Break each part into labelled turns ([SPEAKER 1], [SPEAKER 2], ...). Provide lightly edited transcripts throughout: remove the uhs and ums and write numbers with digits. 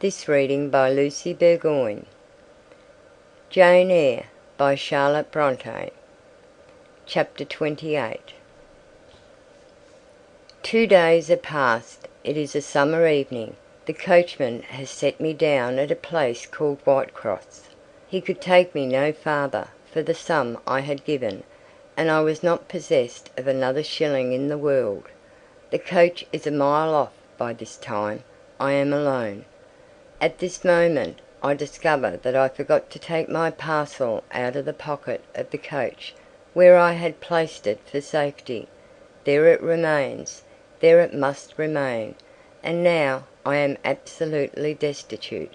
[SPEAKER 1] This reading by Lucy Burgoyne. Jane Eyre by Charlotte Brontë. Chapter 28. 2 days are past. It is a summer evening. The coachman has set me down at a place called Whitecross. He could take me no farther for the sum I had given, and I was not possessed of another shilling in the world. The coach is a mile off by this time. I am alone. At this moment I discover that I forgot to take my parcel out of the pocket of the coach where I had placed it for safety. There it remains, there it must remain, and now I am absolutely destitute.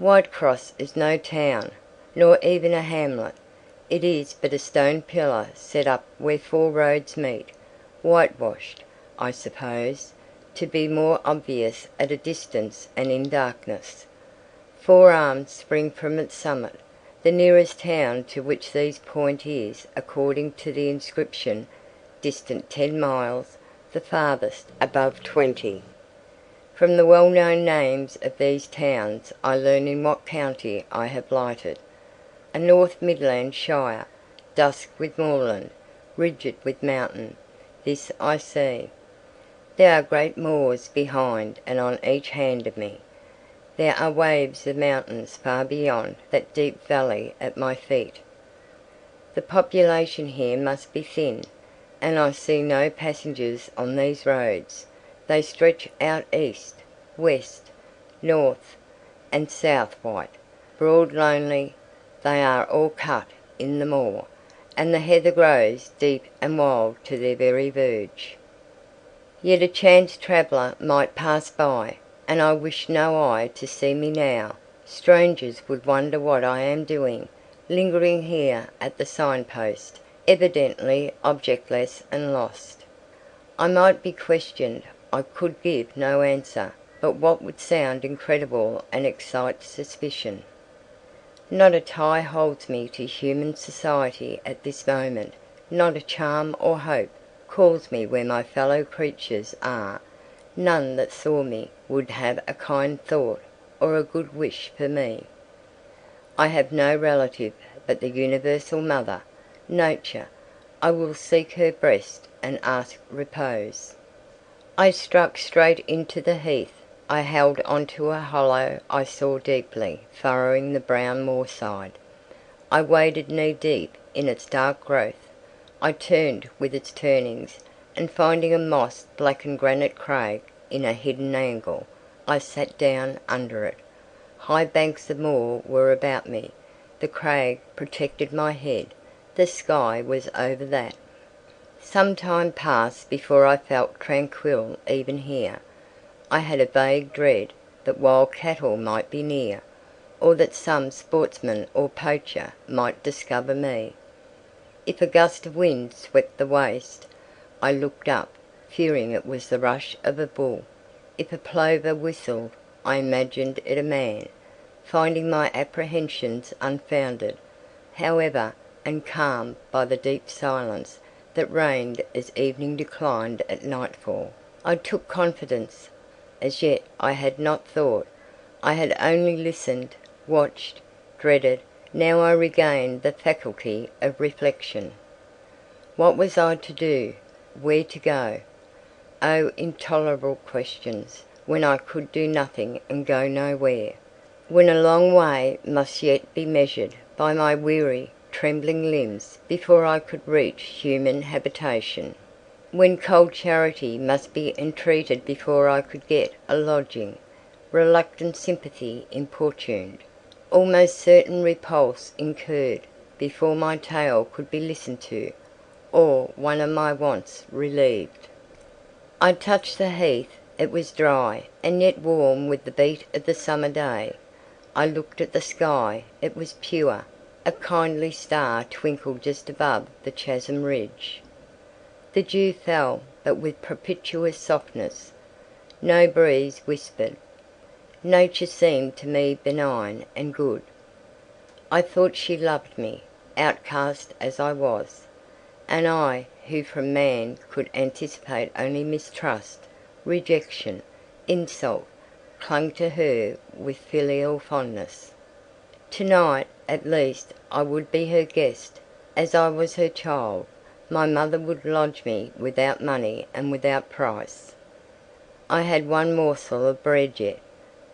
[SPEAKER 1] Whitecross is no town, nor even a hamlet. It is but a stone pillar set up where 4 roads meet, whitewashed, I suppose, to be more obvious at a distance and in darkness. 4 arms spring from its summit. The nearest town to which these point is, according to the inscription, distant 10 miles, the farthest above 20. From the well-known names of these towns I learn in what county I have lighted. A North Midland shire, dusk with moorland, rigid with mountain, this I see. There are great moors behind and on each hand of me. There are waves of mountains far beyond that deep valley at my feet. The population here must be thin, and I see no passengers on these roads. They stretch out east, west, north, and south white, broad, lonely. They are all cut in the moor, and the heather grows deep and wild to their very verge. Yet a chance traveller might pass by, and I wish no eye to see me now. Strangers would wonder what I am doing, lingering here at the signpost, evidently objectless and lost. I might be questioned. I could give no answer but what would sound incredible and excite suspicion. Not a tie holds me to human society at this moment, not a charm or hope calls me where my fellow creatures are. None that saw me would have a kind thought or a good wish for me. I have no relative but the universal mother, Nature. I will seek her breast and ask repose. I struck straight into the heath. I held on to a hollow I saw deeply furrowing the brown moorside. I waded knee-deep in its dark growth. I turned with its turnings, and finding a moss-blackened granite crag in a hidden angle, I sat down under it. High banks of moor were about me. The crag protected my head. The sky was over that. Some time passed before I felt tranquil even here. I had a vague dread that wild cattle might be near, or that some sportsman or poacher might discover me. If a gust of wind swept the waste, I looked up, fearing it was the rush of a bull. If a plover whistled, I imagined it a man, finding my apprehensions unfounded, however, and calmed by the deep silence that reigned as evening declined at nightfall. I took confidence. As yet I had not thought. I had only listened, watched, dreaded. Now I regained the faculty of reflection. What was I to do? Where to go? Oh, intolerable questions, when I could do nothing and go nowhere, when a long way must yet be measured by my weary, trembling limbs before I could reach human habitation, when cold charity must be entreated before I could get a lodging, reluctant sympathy importuned, almost certain repulse incurred before my tale could be listened to, or one of my wants relieved. I touched the heath. It was dry, and yet warm with the beat of the summer day. I looked at the sky. It was pure. A kindly star twinkled just above the chasm ridge. The dew fell, but with propitious softness. No breeze whispered. Nature seemed to me benign and good. I thought she loved me, outcast as I was, and I, who from man could anticipate only mistrust, rejection, insult, clung to her with filial fondness. Tonight, at least, I would be her guest, as I was her child. My mother would lodge me without money and without price. I had one morsel of bread yet,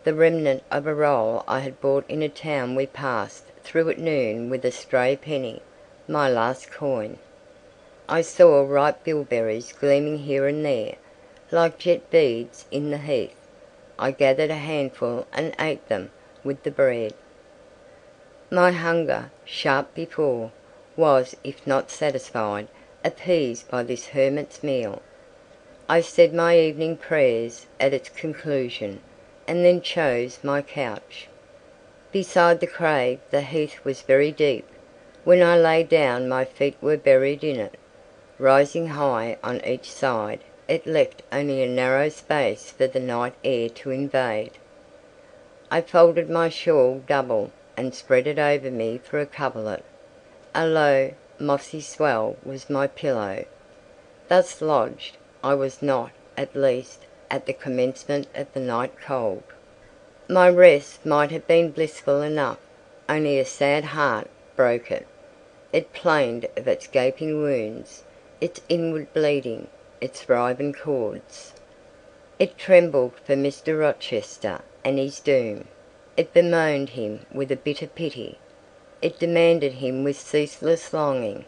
[SPEAKER 1] the remnant of a roll I had bought in a town we passed through at noon with a stray penny, my last coin. I saw ripe bilberries gleaming here and there, like jet beads in the heath. I gathered a handful and ate them with the bread. My hunger, sharp before, was, if not satisfied, appeased by this hermit's meal. I said my evening prayers at its conclusion, and then chose my couch. Beside the crag the heath was very deep. When I lay down my feet were buried in it. Rising high on each side, it left only a narrow space for the night air to invade. I folded my shawl double and spread it over me for a coverlet. A low, mossy swell was my pillow. Thus lodged, I was not, at least, at the commencement of the night cold. My rest might have been blissful enough, only a sad heart broke it. It plained of its gaping wounds, its inward bleeding, its riven chords. It trembled for Mr. Rochester and his doom. It bemoaned him with a bitter pity. It demanded him with ceaseless longing,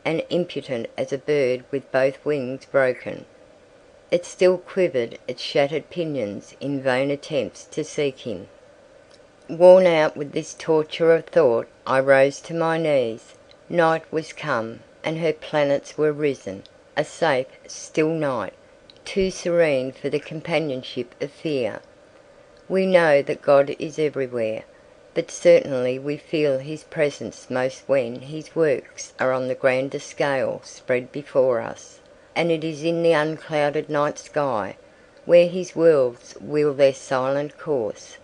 [SPEAKER 1] and impotent as a bird with both wings broken. It still quivered its shattered pinions in vain attempts to seek him. Worn out with this torture of thought, I rose to my knees. Night was come, and her planets were risen, a safe, still night, too serene for the companionship of fear. We know that God is everywhere, but certainly we feel his presence most when his works are on the grandest scale spread before us, and it is in the unclouded night sky, where his worlds wheel their silent course,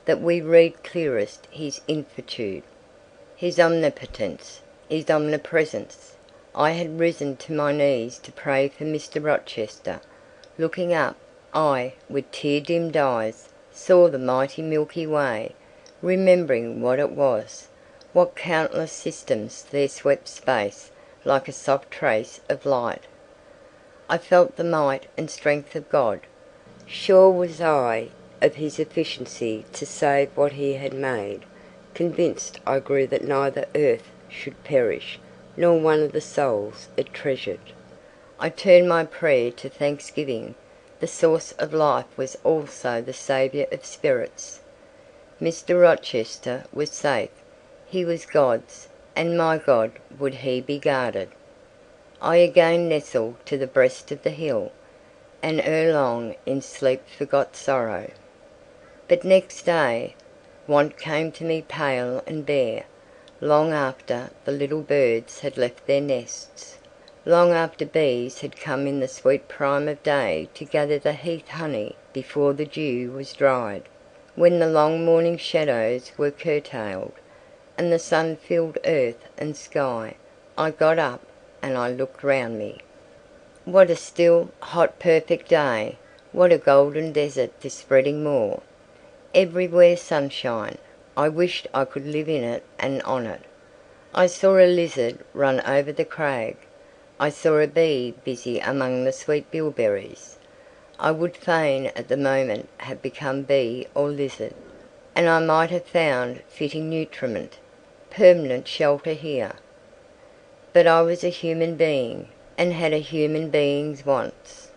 [SPEAKER 1] that we read clearest his infinitude, his omnipotence, his omnipresence. I had risen to my knees to pray for Mr. Rochester. Looking up, I, with tear-dimmed eyes, saw the mighty Milky Way, remembering what it was, what countless systems there swept space like a soft trace of light. I felt the might and strength of God. Sure was I of his efficiency to save what he had made. Convinced I grew that neither earth should perish, nor one of the souls it treasured. I turned my prayer to thanksgiving. The source of life was also the saviour of spirits. Mr. Rochester was safe. He was God's, and my God would he be guarded. I again nestled to the breast of the hill, and ere long in sleep forgot sorrow. But next day, want came to me pale and bare, long after the little birds had left their nests, long after bees had come in the sweet prime of day to gather the heath honey before the dew was dried, when the long morning shadows were curtailed, and the sun filled earth and sky. I got up, and I looked round me. What a still, hot, perfect day! What a golden desert this spreading moor! Everywhere sunshine. I wished I could live in it and on it. I saw a lizard run over the crag. I saw a bee busy among the sweet bilberries. I would fain at the moment have become bee or lizard, and I might have found fitting nutriment, permanent shelter here. But I was a human being, and had a human being's wants.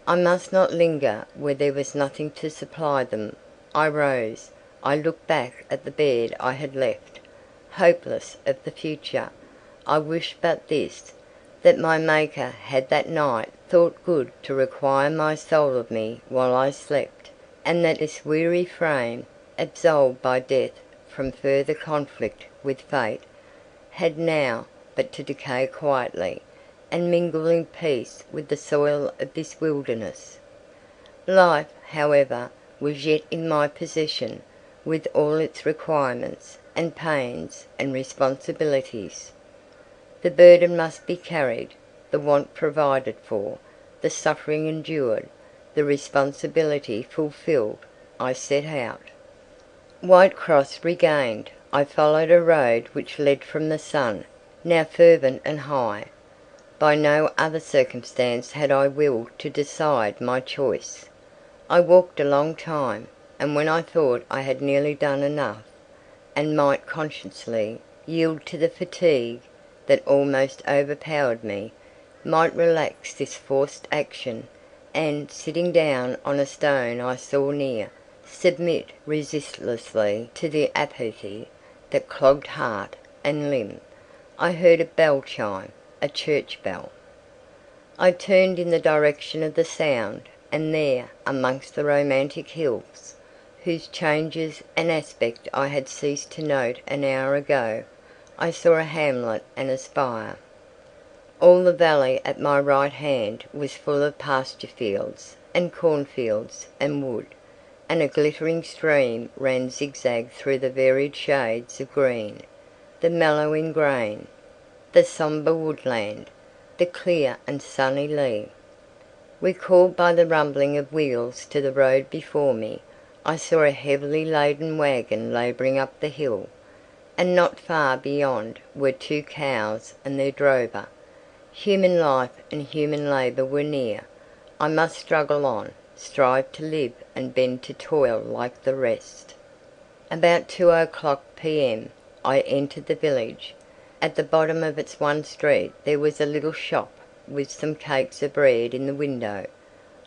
[SPEAKER 1] I must not linger where there was nothing to supply them. I rose. I looked back at the bed I had left, hopeless of the future. I wished but this, that my Maker had that night thought good to require my soul of me while I slept, and that this weary frame, absolved by death from further conflict with fate, had now but to decay quietly, and mingle in peace with the soil of this wilderness. Life, however, was yet in my possession, with all its requirements, and pains, and responsibilities. The burden must be carried, the want provided for, the suffering endured, the responsibility fulfilled. I set out. Whitecross regained, I followed a road which led from the sun, now fervent and high. By no other circumstance had I will to decide my choice. I walked a long time, and when I thought I had nearly done enough, and might conscientiously yield to the fatigue that almost overpowered me, might relax this forced action, and, sitting down on a stone I saw near, submit resistlessly to the apathy that clogged heart and limb, I heard a bell chime, a church bell. I turned in the direction of the sound, and there, amongst the romantic hills, whose changes and aspect I had ceased to note an hour ago, I saw a hamlet and a spire. All the valley at my right hand was full of pasture fields, and cornfields, and wood, and a glittering stream ran zigzag through the varied shades of green, the mellow in grain, the sombre woodland, the clear and sunny lea. Recalled by the rumbling of wheels to the road before me, I saw a heavily laden waggon labouring up the hill, and not far beyond were 2 cows and their drover. Human life and human labour were near. I must struggle on, strive to live and bend to toil like the rest. About 2 o'clock p.m. I entered the village. At the bottom of its one street there was a little shop with some cakes of bread in the window.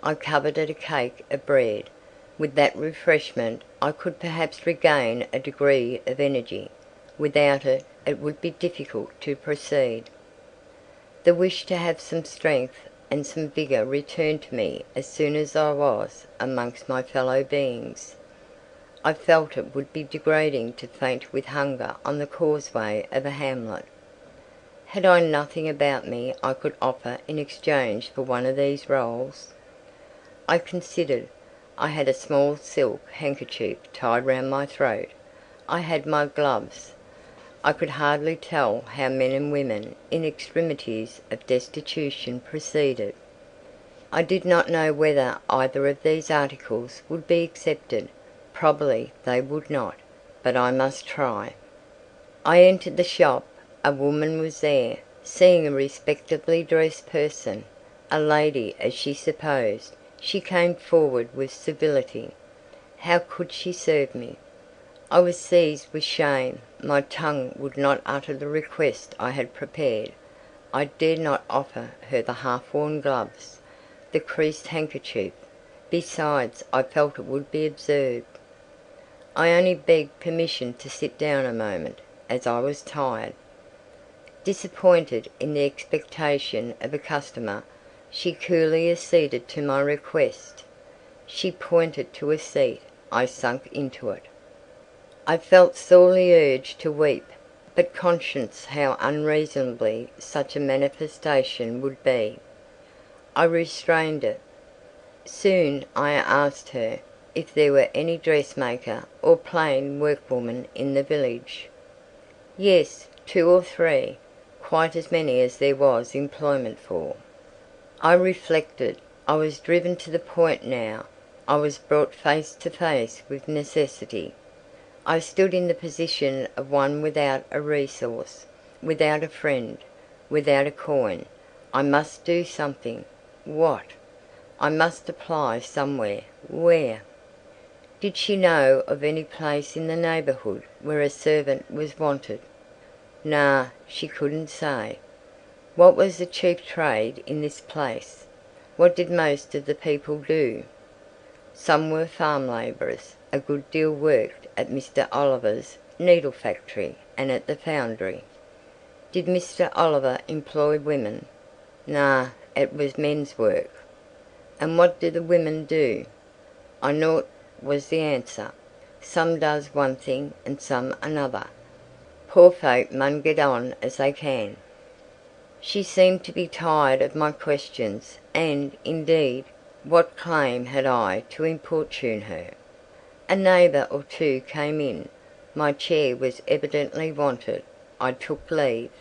[SPEAKER 1] I coveted a cake of bread. With that refreshment I could perhaps regain a degree of energy. Without it, it would be difficult to proceed. The wish to have some strength and some vigour returned to me as soon as I was amongst my fellow beings. I felt it would be degrading to faint with hunger on the causeway of a hamlet. Had I nothing about me I could offer in exchange for one of these rolls? I considered. I had a small silk handkerchief tied round my throat. I had my gloves. I could hardly tell how men and women in extremities of destitution proceeded. I did not know whether either of these articles would be accepted. Probably they would not, but I must try. I entered the shop. A woman was there. Seeing a respectably dressed person, a lady as she supposed, she came forward with civility. How could she serve me? I was seized with shame. My tongue would not utter the request I had prepared. I dared not offer her the half-worn gloves, the creased handkerchief. Besides, I felt it would be absurd. I only begged permission to sit down a moment, as I was tired. Disappointed in the expectation of a customer, she coolly acceded to my request. She pointed to a seat. I sank into it. I felt sorely urged to weep, but conscious how unreasonably such a manifestation would be, I restrained it. Soon I asked her if there were any dressmaker or plain workwoman in the village. Yes, 2 or 3, quite as many as there was employment for. I reflected. I was driven to the point now. I was brought face to face with necessity. I stood in the position of one without a resource, without a friend, without a coin. I must do something. What? I must apply somewhere. Where? Did she know of any place in the neighbourhood where a servant was wanted? Nah, she couldn't say. What was the chief trade in this place? What did most of the people do? Some were farm labourers. A good deal worked at Mr. Oliver's needle factory and at the foundry. Did Mr. Oliver employ women? Nah, it was men's work. And what do the women do? I know't was the answer. Some does one thing and some another. Poor folk mun get on as they can. She seemed to be tired of my questions, and, indeed, what claim had I to importune her? A neighbour or 2 came in. My chair was evidently wanted. I took leave.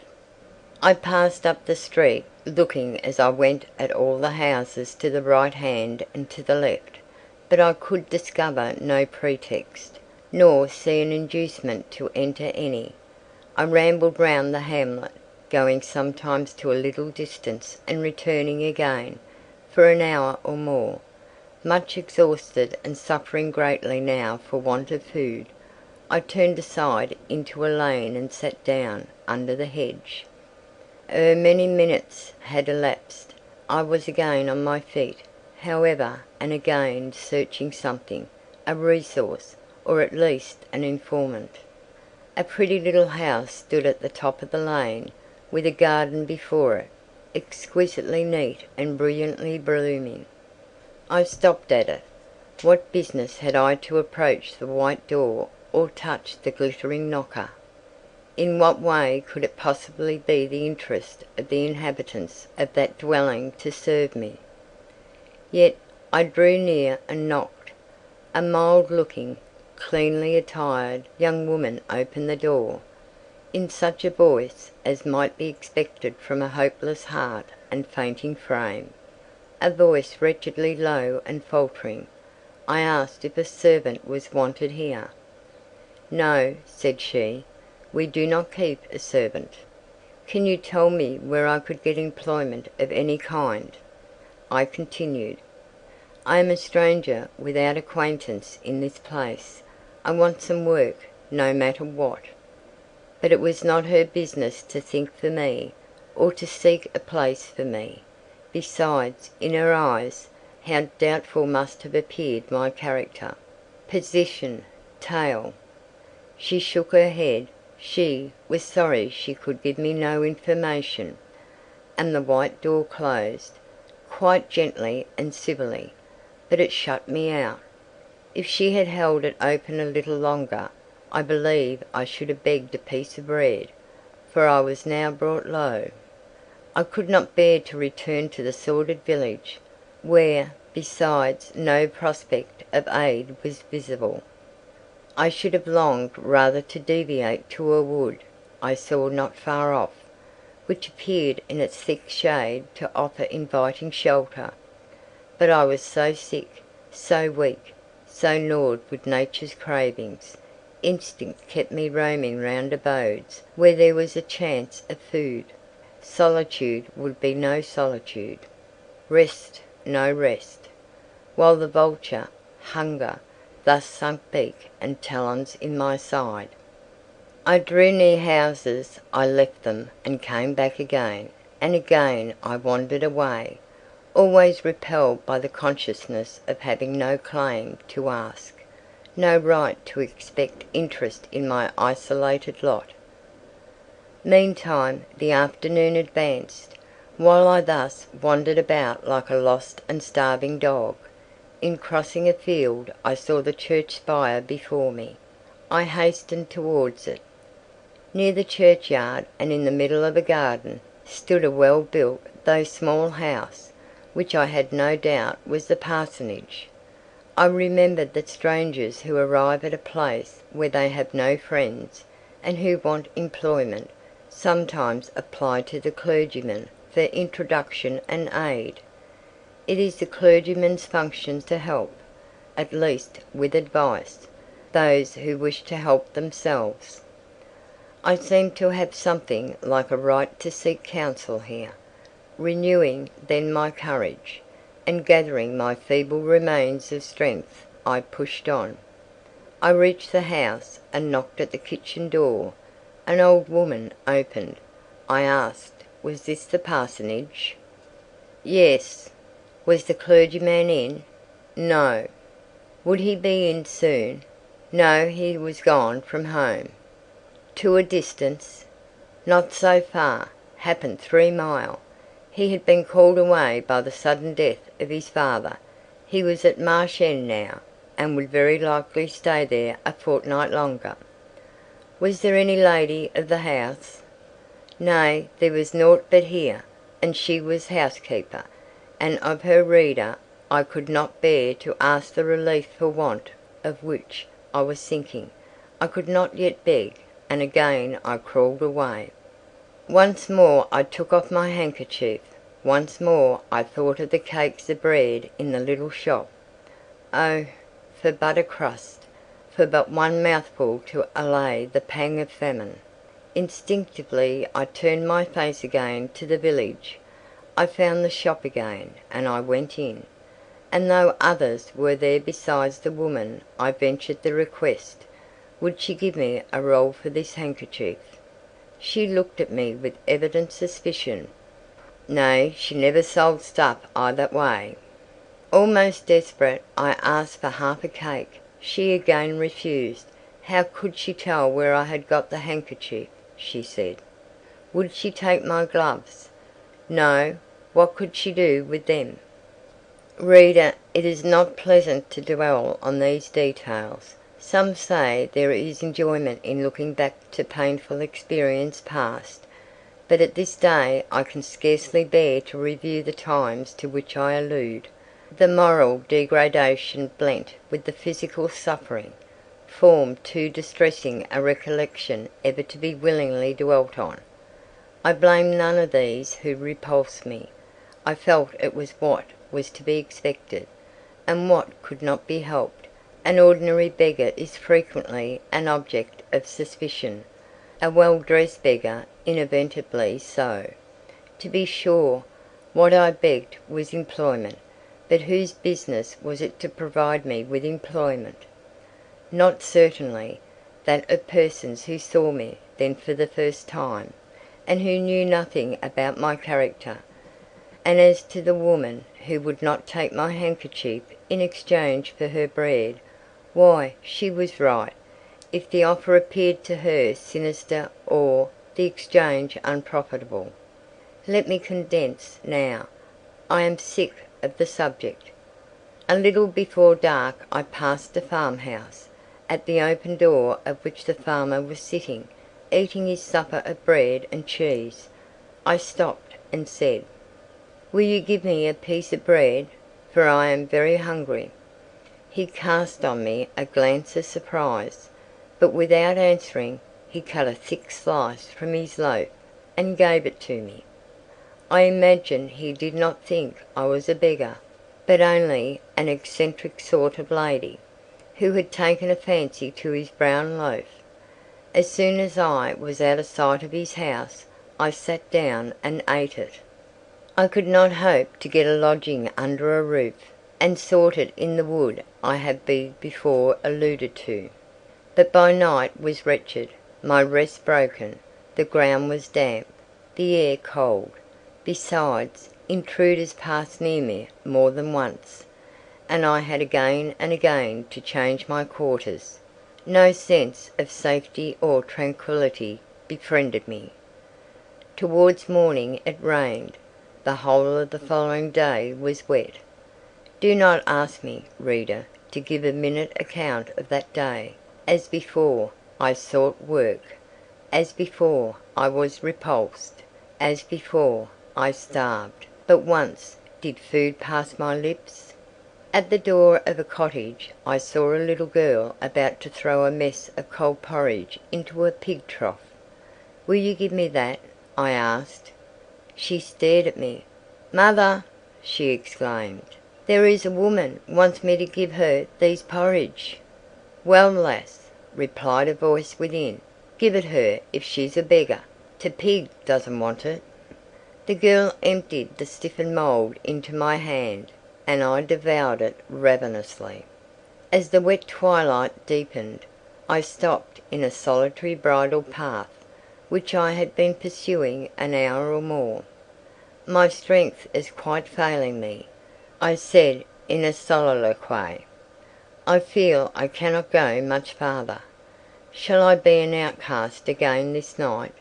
[SPEAKER 1] I passed up the street, looking as I went at all the houses to the right hand and to the left. but I could discover no pretext, nor see an inducement to enter any. I rambled round the hamlet, going sometimes to a little distance and returning again, for an hour or more. Much exhausted and suffering greatly now for want of food, I turned aside into a lane and sat down under the hedge. Ere many minutes had elapsed, I was again on my feet, however, and again searching something, a resource, or at least an informant. A pretty little house stood at the top of the lane, with a garden before it, exquisitely neat and brilliantly blooming. I stopped at it. What business had I to approach the white door or touch the glittering knocker? In what way could it possibly be the interest of the inhabitants of that dwelling to serve me? Yet I drew near and knocked. A mild-looking, cleanly attired young woman opened the door, in such a voice as might be expected from a hopeless heart and fainting frame, a voice wretchedly low and faltering. I asked if a servant was wanted here. "No," said she, "we do not keep a servant." "Can you tell me where I could get employment of any kind?" I continued. "I am a stranger without acquaintance in this place. I want some work, no matter what." But it was not her business to think for me, or to seek a place for me. Besides, in her eyes, how doubtful must have appeared my character, position, tale! She shook her head. She was sorry she could give me no information, and the white door closed, quite gently and civilly, but it shut me out. If she had held it open a little longer, I believe I should have begged a piece of bread, for I was now brought low. I could not bear to return to the sordid village, where, besides, no prospect of aid was visible. I should have longed rather to deviate to a wood I saw not far off, which appeared in its thick shade to offer inviting shelter. But I was so sick, so weak, so gnawed with nature's cravings, instinct kept me roaming round abodes where there was a chance of food. Solitude would be no solitude, rest no rest, while the vulture, hunger, thus sunk beak and talons in my side. I drew near houses, I left them, and came back again, and again I wandered away, always repelled by the consciousness of having no claim to ask, no right to expect interest in my isolated lot. Meantime the afternoon advanced. While I thus wandered about like a lost and starving dog, in crossing a field I saw the church spire before me. I hastened towards it. Near the churchyard, and in the middle of a garden, stood a well-built though small house, which I had no doubt was the parsonage. I remembered that strangers who arrive at a place where they have no friends, and who want employment, sometimes apply to the clergyman for introduction and aid. It is the clergyman's function to help, at least with advice, those who wish to help themselves. I seemed to have something like a right to seek counsel here. Renewing then my courage, and gathering my feeble remains of strength, I pushed on. I reached the house, and knocked at the kitchen door. An old woman opened. I asked, was this the parsonage? Yes. Was the clergyman in? No. Would he be in soon? No, he was gone from home. To a distance? Not so far. Happened 3 mile. He had been called away by the sudden death of his father. He was at Marsh End now, and would very likely stay there a fortnight longer. Was there any lady of the house? Nay, there was nought but here, and she was housekeeper, and of her reader I could not bear to ask the relief for want of which I was thinking. I could not yet beg, and again I crawled away. Once more I took off my handkerchief. Once more I thought of the cakes of bread in the little shop. Oh, for but a crust, for but one mouthful to allay the pang of famine! Instinctively I turned my face again to the village. I found the shop again, and I went in, and though others were there besides the woman, I ventured the request, would she give me a roll for this handkerchief? She looked at me with evident suspicion. Nay, she never sold stuff either way. Almost desperate, I asked for half a cake. She again refused. How could she tell where I had got the handkerchief? She said. Would she take my gloves? No. What could she do with them? Reader, it is not pleasant to dwell on these details. Some say there is enjoyment in looking back to painful experience past, but at this day I can scarcely bear to review the times to which I allude. The moral degradation blent with the physical suffering formed too distressing a recollection ever to be willingly dwelt on. I blame none of these who repulsed me. I felt it was what was to be expected, and what could not be helped. An ordinary beggar is frequently an object of suspicion, a well-dressed beggar inevitably so. To be sure, what I begged was employment, but whose business was it to provide me with employment? Not certainly that of persons who saw me then for the first time, and who knew nothing about my character. And as to the woman who would not take my handkerchief in exchange for her bread, why, she was right, if the offer appeared to her sinister or the exchange unprofitable. Let me condense now. I am sick of the subject. A little before dark I passed a farmhouse, at the open door of which the farmer was sitting, eating his supper of bread and cheese. I stopped and said, "Will you give me a piece of bread, for I am very hungry?" He cast on me a glance of surprise, but without answering, he cut a thick slice from his loaf and gave it to me. I imagine he did not think I was a beggar, but only an eccentric sort of lady, who had taken a fancy to his brown loaf. As soon as I was out of sight of his house, I sat down and ate it. I could not hope to get a lodging under a roof, and sought it in the wood I have before alluded to. But by night was wretched, my rest broken, the ground was damp, the air cold. Besides, intruders passed near me more than once, and I had again and again to change my quarters. No sense of safety or tranquillity befriended me. Towards morning it rained. The whole of the following day was wet. Do not ask me, reader, to give a minute account of that day. As before, I sought work. As before, I was repulsed. As before, I starved. But once did food pass my lips? At the door of a cottage I saw a little girl about to throw a mess of cold porridge into a pig trough. "Will you give me that?" I asked. She stared at me. "Mother!" she exclaimed, "there is a woman wants me to give her these porridge." "Well, lass," replied a voice within, "give it her if she's a beggar. T' pig doesn't want it." The girl emptied the stiffened mould into my hand, and I devoured it ravenously. As the wet twilight deepened, I stopped in a solitary bridle path, which I had been pursuing an hour or more. "My strength is quite failing me," I said in a soliloquy. "I feel I cannot go much farther. Shall I be an outcast again this night,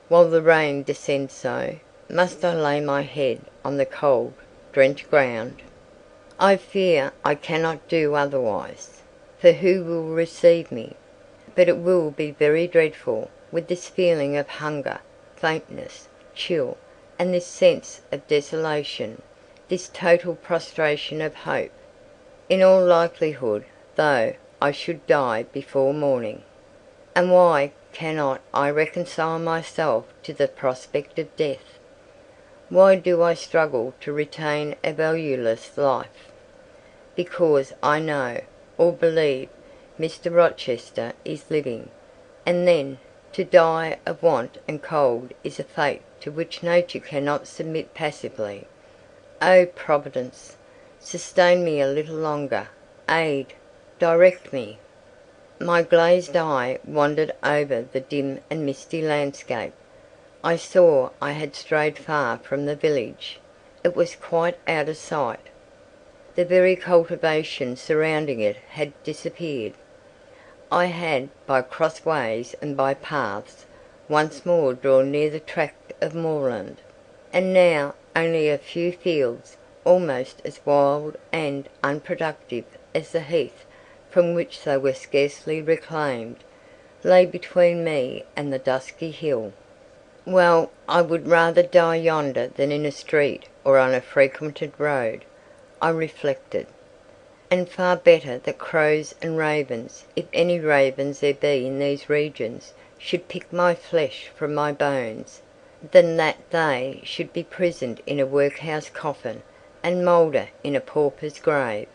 [SPEAKER 1] while the rain descends so? Must I lay my head on the cold, drenched ground? I fear I cannot do otherwise, for who will receive me? But it will be very dreadful, with this feeling of hunger, faintness, chill, and this sense of desolation, this total prostration of hope. In all likelihood, though, I should die before morning. And why cannot I reconcile myself to the prospect of death? Why do I struggle to retain a valueless life? because I know, or believe, Mr. Rochester is living, and then, to die of want and cold is a fate to which nature cannot submit passively. Oh, Providence! sustain me a little longer, aid, direct me!" My glazed eye wandered over the dim and misty landscape. I saw I had strayed far from the village. It was quite out of sight. The very cultivation surrounding it had disappeared. I had, by cross ways and by paths, once more drawn near the tract of moorland, and now only a few fields, almost as wild and unproductive as the heath from which they were scarcely reclaimed, lay between me and the dusky hill. "Well, I would rather die yonder than in a street or on a frequented road," I reflected. "And far better that crows and ravens, if any ravens there be in these regions, should pick my flesh from my bones, than that they should be prisoned in a workhouse coffin, and moulder in a pauper's grave."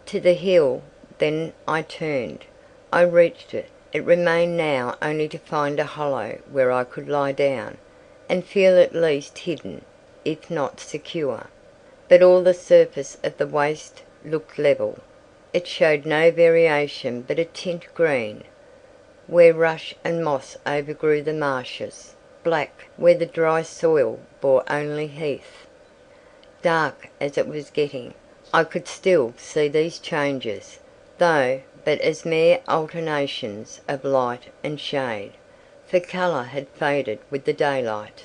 [SPEAKER 1] To the hill then I turned. I reached it. It remained now only to find a hollow where I could lie down, and feel at least hidden, if not secure. But all the surface of the waste looked level. It showed no variation but a tint green, where rush and moss overgrew the marshes; black, where the dry soil bore only heath. Dark as it was getting, I could still see these changes, though but as mere alternations of light and shade, for colour had faded with the daylight.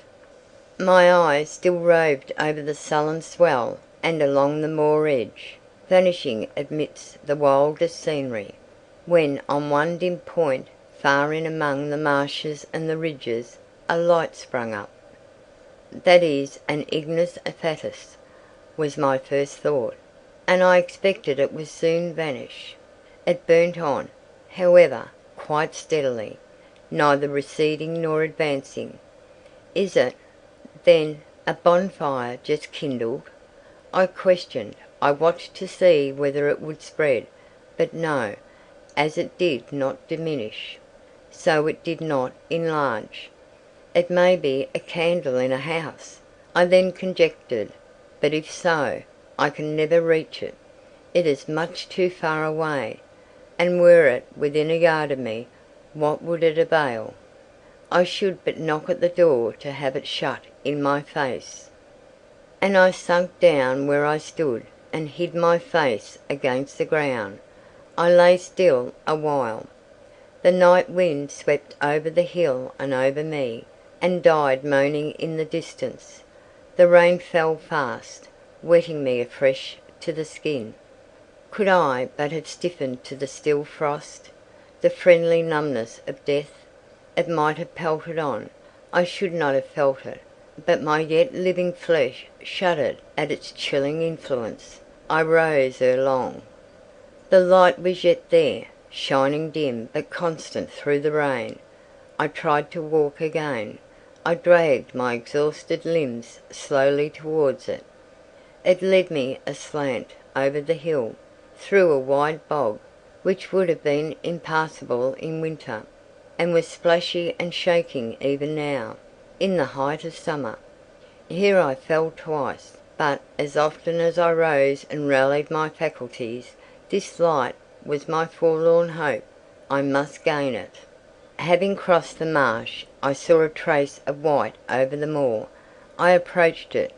[SPEAKER 1] My eye still roved over the sullen swell and along the moor edge, vanishing amidst the wildest scenery, when on one dim point, far in among the marshes and the ridges, a light sprang up. "That is an ignis fatuus," was my first thought, and I expected it would soon vanish. It burnt on, however, quite steadily, neither receding nor advancing. "Is it, then, a bonfire just kindled?" I questioned. I watched to see whether it would spread, but no, as it did not diminish, so it did not enlarge. "It may be a candle in a house," I then conjectured, "but if so, I can never reach it. It is much too far away, and were it within a yard of me, what would it avail? I should but knock at the door to have it shut in my face." And I sank down where I stood, and hid my face against the ground. I lay still a while. The night wind swept over the hill and over me, and died moaning in the distance. The rain fell fast, wetting me afresh to the skin. Could I but have stiffened to the still frost, the friendly numbness of death, it might have pelted on. I should not have felt it, but my yet living flesh shuddered at its chilling influence. I rose ere long. The light was yet there, shining dim but constant through the rain. I tried to walk again. I dragged my exhausted limbs slowly towards it. It led me aslant over the hill, through a wide bog, which would have been impassable in winter, and was splashy and shaking even now, in the height of summer. Here I fell twice, but as often as I rose and rallied my faculties, this light was my forlorn hope. I must gain it. Having crossed the marsh, I saw a trace of white over the moor. I approached it.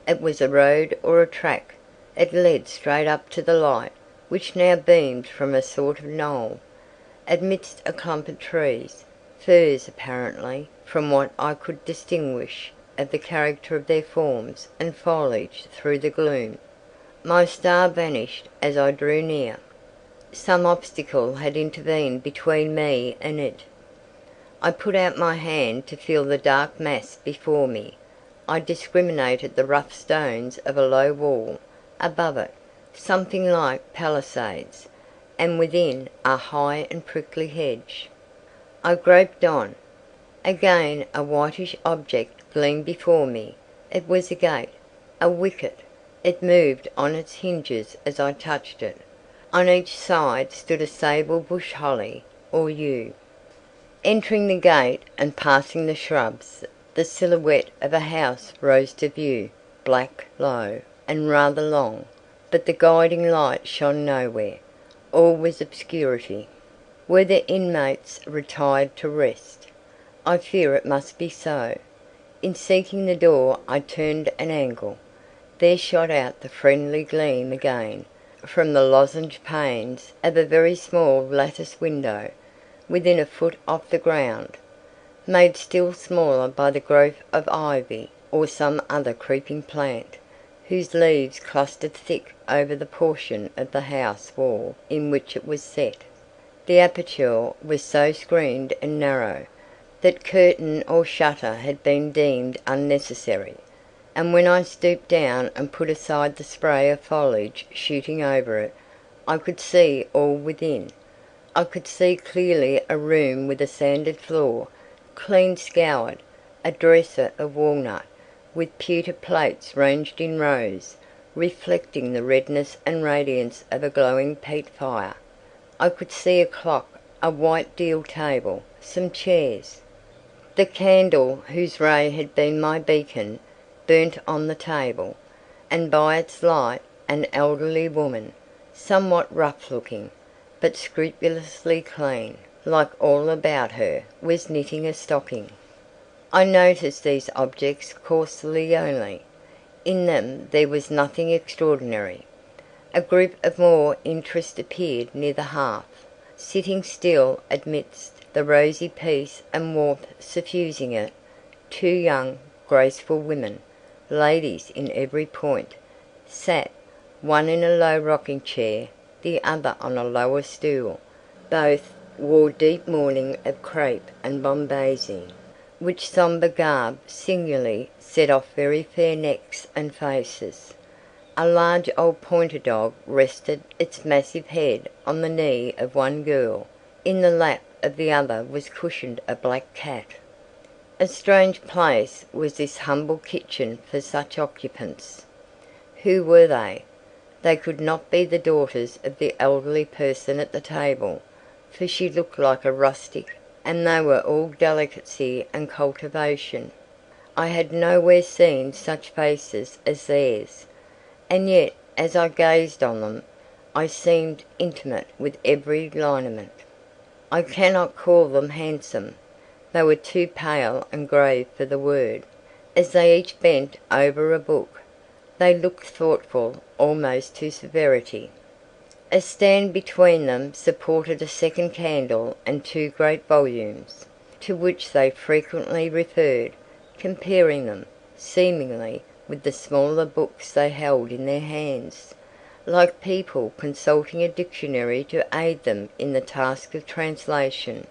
[SPEAKER 1] It was a road or a track. It led straight up to the light, which now beamed from a sort of knoll, amidst a clump of trees, firs apparently, from what I could distinguish of the character of their forms and foliage through the gloom. My star vanished as I drew near. Some obstacle had intervened between me and it. I put out my hand to feel the dark mass before me. I discriminated the rough stones of a low wall, above it, something like palisades, and within a high and prickly hedge. I groped on. Again a whitish object gleamed before me. It was a gate, a wicket, It moved on its hinges as I touched it. On each side stood a sable bush holly, or yew. Entering the gate and passing the shrubs, the silhouette of a house rose to view, black, low, and rather long, but the guiding light shone nowhere. All was obscurity. Were the inmates retired to rest? I fear it must be so. In seeking the door I turned an angle. There shot out the friendly gleam again, from the lozenge panes of a very small lattice window, within a foot off the ground, made still smaller by the growth of ivy or some other creeping plant, whose leaves clustered thick over the portion of the house wall in which it was set. The aperture was so screened and narrow, that curtain or shutter had been deemed unnecessary, and when I stooped down and put aside the spray of foliage shooting over it, I could see all within. I could see clearly a room with a sanded floor, clean scoured, a dresser of walnut, with pewter plates ranged in rows, reflecting the redness and radiance of a glowing peat fire. I could see a clock, a white deal table, some chairs. The candle, whose ray had been my beacon, burnt on the table, and by its light an elderly woman, somewhat rough-looking, but scrupulously clean, like all about her, was knitting a stocking. I noticed these objects coarsely only. In them there was nothing extraordinary. A group of more interest appeared near the hearth, sitting still amidst the rosy peace and warmth suffusing it. Two young, graceful women, ladies in every point, sat, one in a low rocking chair, the other on a lower stool. Both wore deep mourning of crape and bombazine, which sombre garb singularly set off very fair necks and faces. A large old pointer dog rested its massive head on the knee of one girl. In the lap of the other was cushioned a black cat. A strange place was this humble kitchen for such occupants. Who were they? They could not be the daughters of the elderly person at the table, for she looked like a rustic, and they were all delicacy and cultivation. I had nowhere seen such faces as theirs, and yet as I gazed on them I seemed intimate with every lineament. I cannot call them handsome. They were too pale and grave for the word. As they each bent over a book, they looked thoughtful almost to severity. A stand between them supported a second candle and two great volumes, to which they frequently referred, comparing them, seemingly, with the smaller books they held in their hands, like people consulting a dictionary to aid them in the task of translation.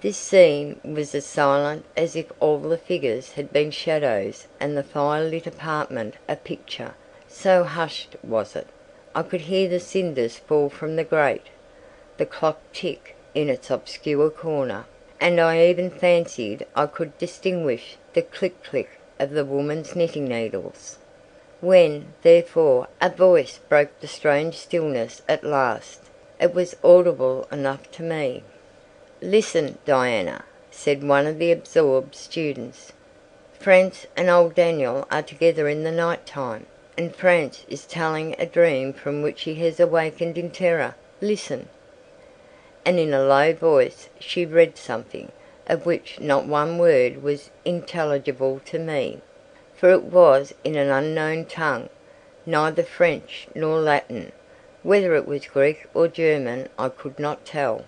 [SPEAKER 1] This scene was as silent as if all the figures had been shadows and the fire-lit apartment a picture, so hushed was it. I could hear the cinders fall from the grate, the clock tick in its obscure corner, and I even fancied I could distinguish the click-click of the woman's knitting needles. When, therefore, a voice broke the strange stillness at last, it was audible enough to me. "Listen, Diana," said one of the absorbed students. "France and old Daniel are together in the night time, and France is telling a dream from which he has awakened in terror. Listen." And in a low voice she read something, of which not one word was intelligible to me, for it was in an unknown tongue, neither French nor Latin. Whether it was Greek or German I could not tell.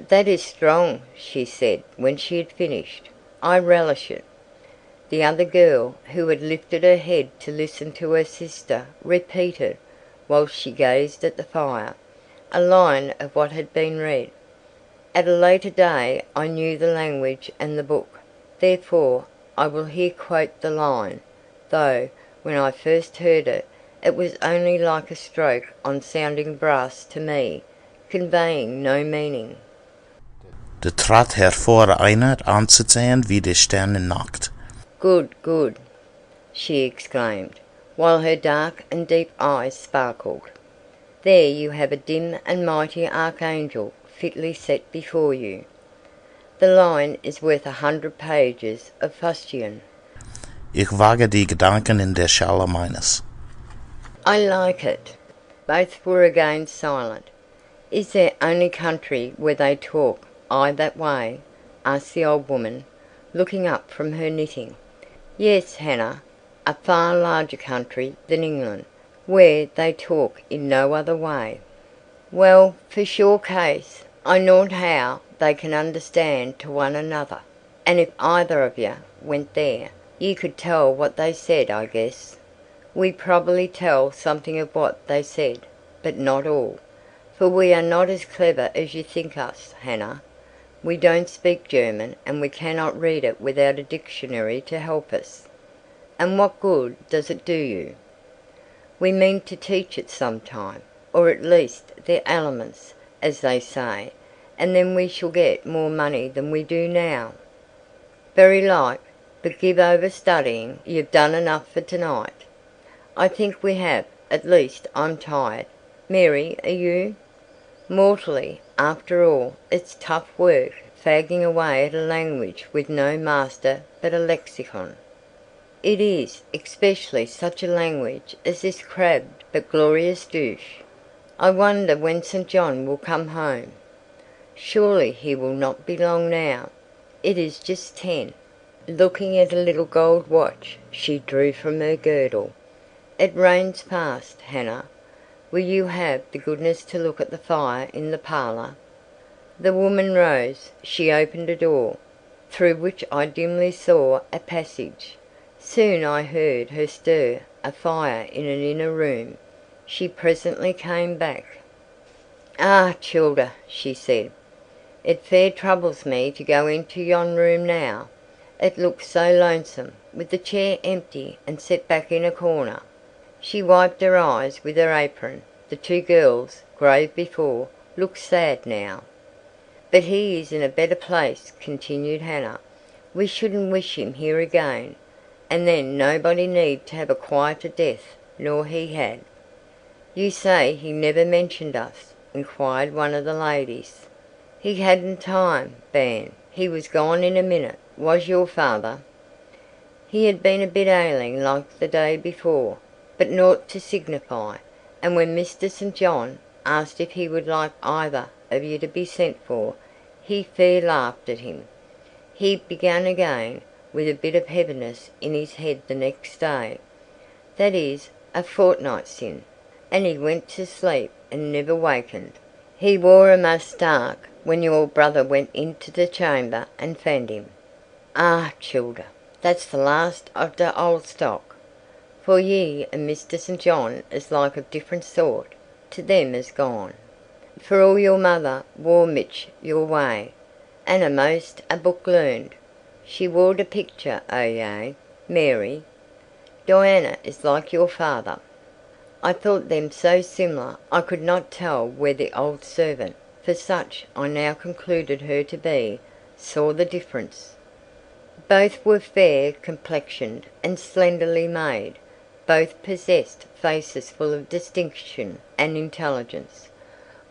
[SPEAKER 1] "That is strong," she said when she had finished. "I relish it." The other girl, who had lifted her head to listen to her sister, repeated, whilst she gazed at the fire, a line of what had been read. At a later day I knew the language and the book, therefore I will here quote the line, though, when I first heard it, it was only like a stroke on sounding brass to me, conveying no meaning.
[SPEAKER 2] Trat hervor einer anzusehen wie die Sterne Nacht.
[SPEAKER 1] "Good, good!" she exclaimed. while her dark and deep eyes sparkled. "There you have a dim and mighty archangel fitly set before you. The line is worth 100 pages of fustian."
[SPEAKER 2] Ich wage die Gedanken in der Schale meines.
[SPEAKER 1] "I like it." Both were again silent. "Is there only country where they talk that way?" asked the old woman, looking up from her knitting. "Yes, Hannah, a far larger country than England, where they talk in no other way." "Well, for sure case, I knowed how they can understand to one another, and if either of ye went there, ye could tell what they said, I guess." "We probably tell something of what they said, but not all, for we are not as clever as you think us, Hannah. We don't speak German, and we cannot read it without a dictionary to help us." "And what good does it do you?" "We mean to teach it some time, or at least the elements, as they say, and then we shall get more money than we do now." "Very like, but give over studying. You've done enough for tonight." "I think we have. At least I'm tired. Mary, are you?" "Mortally. After all, it's tough work fagging away at a language with no master but a lexicon." "It is, especially such a language as this crabbed but glorious douche. I wonder when St. John will come home." "Surely he will not be long now. It is just 10." Looking at a little gold watch she drew from her girdle. "It rains fast, Hannah. Will you have the goodness to look at the fire in the parlour?" The woman rose. She opened a door, through which I dimly saw a passage. Soon I heard her stir a fire in an inner room. She presently came back. "Ah, childer," she said, "it fair troubles me to go into yon room now. It looks so lonesome, with the chair empty and set back in a corner." She wiped her eyes with her apron. The two girls, grave before, looked sad now. "But he is in a better place," continued Hannah. "We shouldn't wish him here again, and then nobody need to have a quieter death nor he had." "You say he never mentioned us?" inquired one of the ladies. "He hadn't time, bairn. He was gone in a minute. Was your father?" "He had been a bit ailing like the day before, but nought to signify, and when Mr. St. John asked if he would like either of you to be sent for, he fair laughed at him. He began again, with a bit of heaviness in his head the next day, that is, a fortnight sin', and he went to sleep and never wakened. He wore a mask dark when your brother went into the chamber and found him." "Ah, childer, that's the last of the old stock. For ye and Mr. St. John is like of different sort to them as gone. For all your mother wore mich your way, and a'most a book learned. She wore the picture o' ye, Mary. Diana is like your father." I thought them so similar I could not tell where the old servant, for such I now concluded her to be, saw the difference. Both were fair complexioned and slenderly made. Both possessed faces full of distinction and intelligence.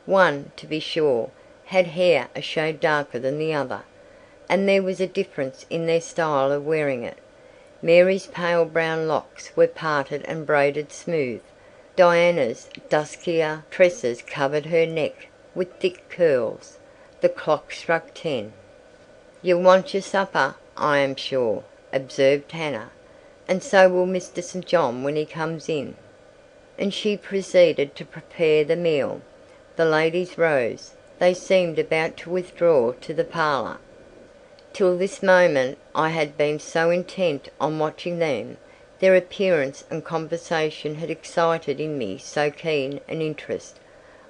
[SPEAKER 1] One, to be sure, had hair a shade darker than the other, and there was a difference in their style of wearing it. Mary's pale brown locks were parted and braided smooth. Diana's duskier tresses covered her neck with thick curls. The clock struck 10. "You'll want your supper, I am sure," observed Hannah, "and so will Mr. St. John when he comes in." And she proceeded to prepare the meal. The ladies rose. They seemed about to withdraw to the parlour. Till this moment I had been so intent on watching them, their appearance and conversation had excited in me so keen an interest,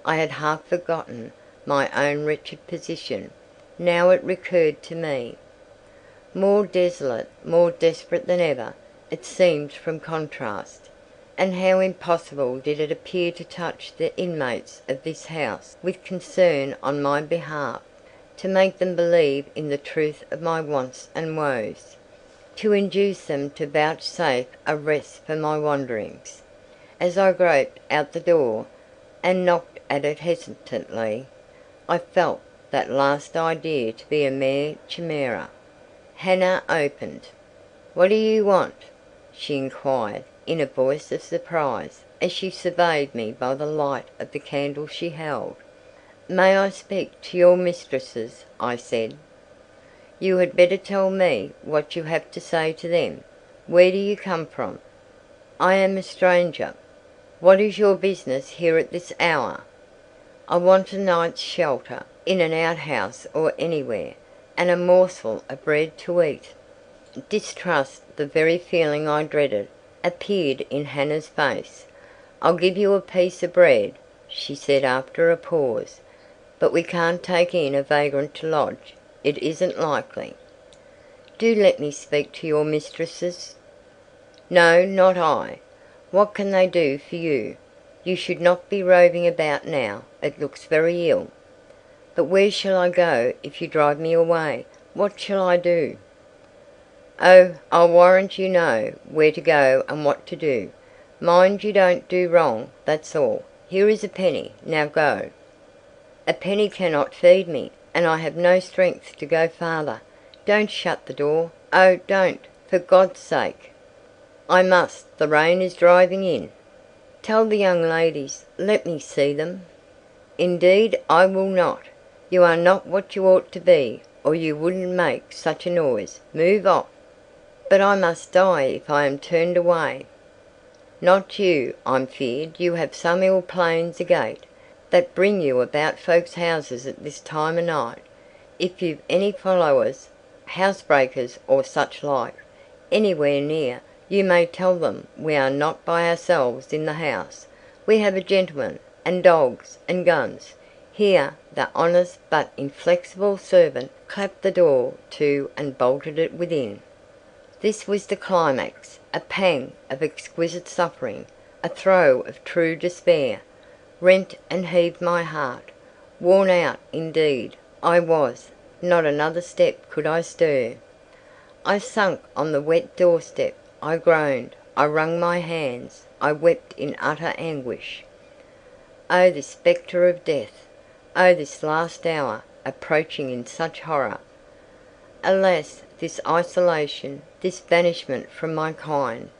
[SPEAKER 1] I had half forgotten my own wretched position. Now it recurred to me. More desolate, more desperate than ever, it seemed from contrast. And how impossible did it appear to touch the inmates of this house with concern on my behalf, to make them believe in the truth of my wants and woes. to induce them to vouchsafe a rest for my wanderings. As I groped out the door, and knocked at it hesitatingly, I felt that last idea to be a mere chimera. Hannah opened. "What do you want?" she inquired, in a voice of surprise, as she surveyed me by the light of the candle she held. "May I speak to your mistresses?" I said. "You had better tell me what you have to say to them. Where do you come from?" "I am a stranger." "What is your business here at this hour?" "I want a night's shelter, in an outhouse or anywhere, and a morsel of bread to eat." Distrust, the very feeling I dreaded, appeared in Hannah's face. "I'll give you a piece of bread," she said after a pause, "but we can't take in a vagrant to lodge. It isn't likely." "Do let me speak to your mistresses." "No, not I. What can they do for you? You should not be roving about now. It looks very ill." "But where shall I go if you drive me away? What shall I do?" "Oh, I'll warrant you know where to go and what to do. Mind you don't do wrong, that's all. Here is a penny. Now go." "A penny cannot feed me, and I have no strength to go farther. Don't shut the door. Oh, don't, for God's sake!" "I must. The rain is driving in." "Tell the young ladies. Let me see them." "Indeed I will not. You are not what you ought to be, or you wouldn't make such a noise. Move off." "But I must die if I am turned away." "Not you, I'm feared. You have some ill planes agate, that bring you about folks' houses at this time o' night. If you've any followers, housebreakers or such like, anywhere near, you may tell them we are not by ourselves in the house. We have a gentleman, and dogs, and guns." Here the honest but inflexible servant clapped the door to and bolted it within. This was the climax. A pang of exquisite suffering, a throe of true despair, rent and heaved my heart. Worn out, indeed, I was. Not another step could I stir. I sank on the wet doorstep. I groaned. I wrung my hands. I wept in utter anguish. Oh, this spectre of death! Oh, this last hour, approaching in such horror! Alas, this isolation, this banishment from my kind!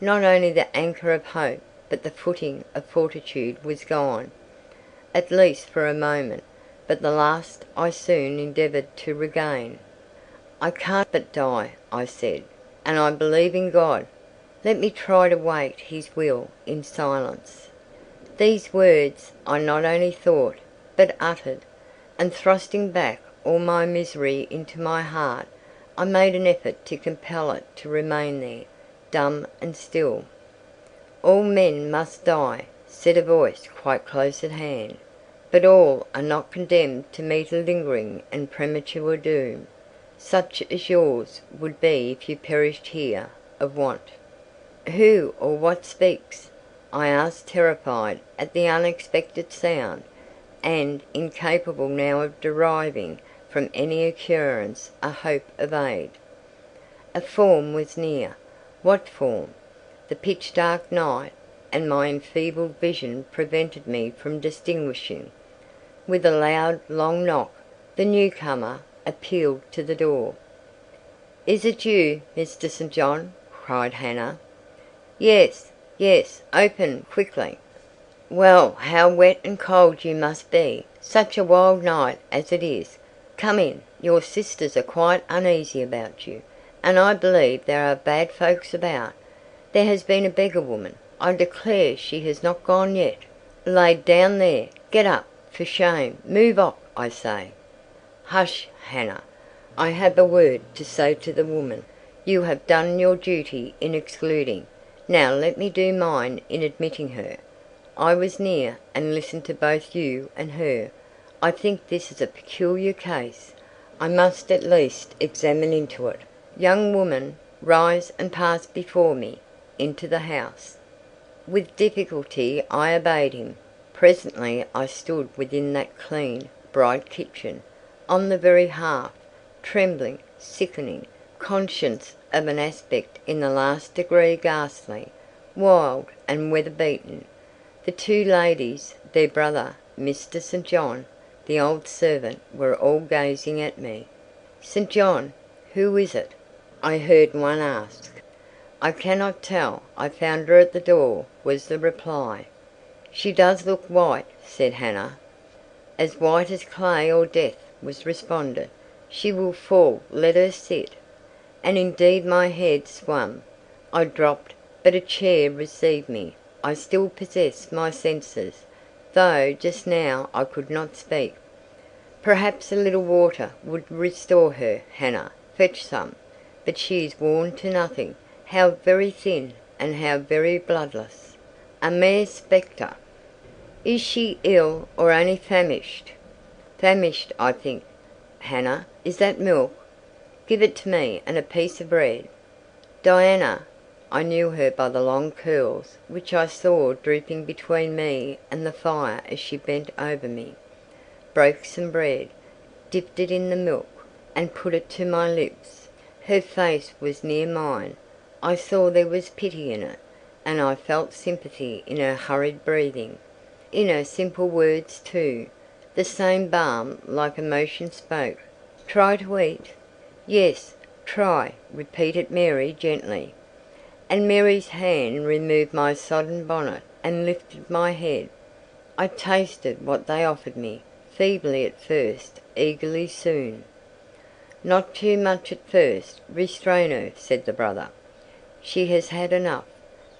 [SPEAKER 1] Not only the anchor of hope, but the footing of fortitude was gone, at least for a moment, but the last I soon endeavoured to regain. "I can't but die," I said, "and I believe in God. Let me try to wait His will in silence." These words I not only thought, but uttered, and thrusting back all my misery into my heart, I made an effort to compel it to remain there, dumb and still. "All men must die," said a voice quite close at hand, "but all are not condemned to meet a lingering and premature doom, such as yours would be if you perished here of want." "Who or what speaks?" I asked, terrified at the unexpected sound, and incapable now of deriving from any occurrence a hope of aid. A form was near. What form? The pitch dark night and my enfeebled vision prevented me from distinguishing. With a loud long knock, the newcomer appealed to the door. "Is it you, Mr. St. John?" cried Hannah. "Yes, yes, open quickly." "Well, how wet and cold you must be, such a wild night as it is. Come in. Your sisters are quite uneasy about you, and I believe there are bad folks about. There has been a beggar woman, I declare she has not gone yet, laid down there. Get up, for shame. Move off, I say." "Hush, Hannah. I have a word to say to the woman. You have done your duty in excluding. Now let me do mine in admitting her. I was near, and listened to both you and her. I think this is a peculiar case. I must at least examine into it. Young woman, rise and pass before me into the house." With difficulty I obeyed him. Presently I stood within that clean, bright kitchen, on the very hearth, trembling, sickening, conscious of an aspect in the last degree ghastly, wild, and weather-beaten. The two ladies, their brother, Mr. St. John, the old servant, were all gazing at me. "St. John, who is it?" I heard one ask. "I cannot tell. I found her at the door," was the reply. "She does look white," said Hannah. "As white as clay or death," was responded. "She will fall. Let her sit." And indeed my head swam. I dropped, but a chair received me. I still possessed my senses, though just now I could not speak. "Perhaps a little water would restore her, Hannah. Fetch some. But she is worn to nothing. How very thin, and how very bloodless. A mere spectre." "Is she ill, or only famished?" "Famished, I think. Hannah, is that milk? Give it to me, and a piece of bread." Diana, I knew her by the long curls which I saw drooping between me and the fire as she bent over me, broke some bread, dipped it in the milk, and put it to my lips. Her face was near mine. I saw there was pity in it, and I felt sympathy in her hurried breathing, in her simple words too. The same balm like emotion spoke. "Try to eat." "Yes, try," repeated Mary gently. And Mary's hand removed my sodden bonnet and lifted my head. I tasted what they offered me, feebly at first, eagerly soon. "Not too much at first. Restrain her," said the brother. "She has had enough,"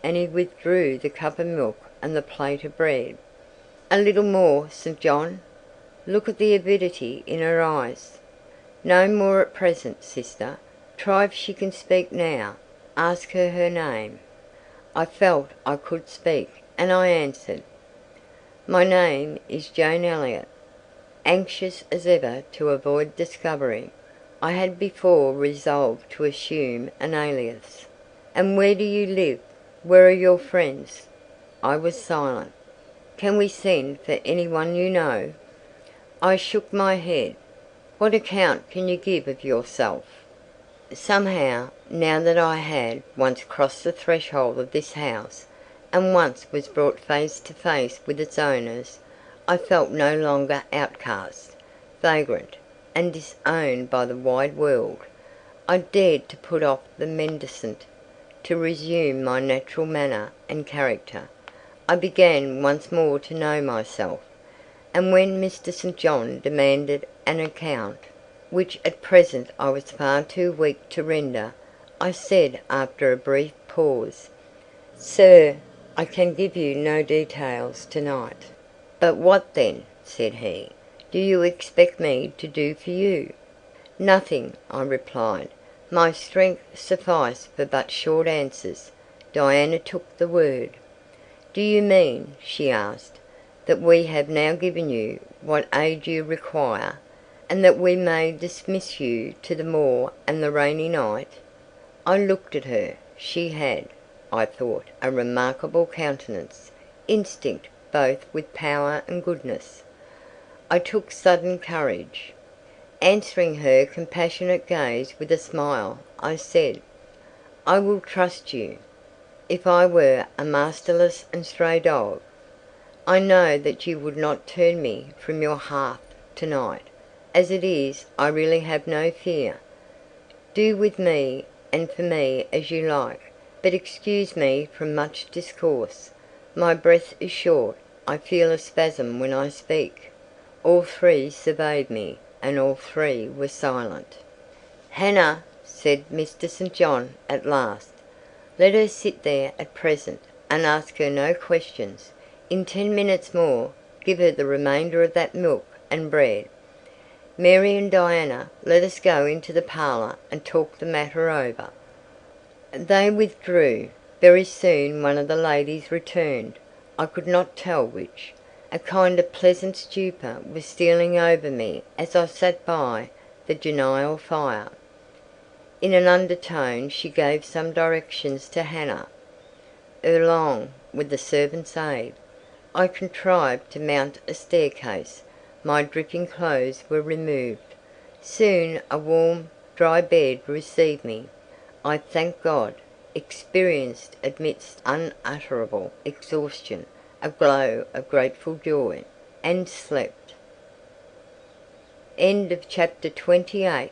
[SPEAKER 1] and he withdrew the cup of milk and the plate of bread. "A little more, St. John. Look at the avidity in her eyes." "No more at present, sister. Try if she can speak now. Ask her her name." I felt I could speak, and I answered, "My name is Jane Eyre." Anxious as ever to avoid discovery, I had before resolved to assume an alias. "And where do you live? Where are your friends?" I was silent. "Can we send for any one you know?" I shook my head. "What account can you give of yourself?" Somehow, now that I had once crossed the threshold of this house, and once was brought face to face with its owners, I felt no longer outcast, vagrant, and disowned by the wide world. I dared to put off the mendicant, to resume my natural manner and character. I began once more to know myself, and when Mr. St. John demanded an account, which at present I was far too weak to render, I said after a brief pause, "Sir, I can give you no details tonight." "But what then," said he, "do you expect me to do for you?" "Nothing," I replied. My strength sufficed for but short answers. Diana took the word. "Do you mean," she asked, "that we have now given you what aid you require, and that we may dismiss you to the moor and the rainy night?" I looked at her. She had, I thought, a remarkable countenance, instinct both with power and goodness. I took sudden courage. Answering her compassionate gaze with a smile, I said, "I will trust you. If I were a masterless and stray dog, I know that you would not turn me from your hearth tonight. As it is, I really have no fear. Do with me and for me as you like, but excuse me from much discourse. My breath is short. I feel a spasm when I speak." All three surveyed me, and all three were silent. "Hannah," said Mr. St. John at last, "let her sit there at present, and ask her no questions. In 10 minutes more, give her the remainder of that milk and bread. Mary and Diana, let us go into the parlour and talk the matter over." They withdrew. Very soon one of the ladies returned. I could not tell which. A kind of pleasant stupor was stealing over me as I sat by the genial fire. In an undertone she gave some directions to Hannah. Erelong, with the servant's aid, I contrived to mount a staircase. My dripping clothes were removed. Soon a warm, dry bed received me, I thanked God, experienced amidst unutterable exhaustion a glow of grateful joy, and slept. Chapter 28.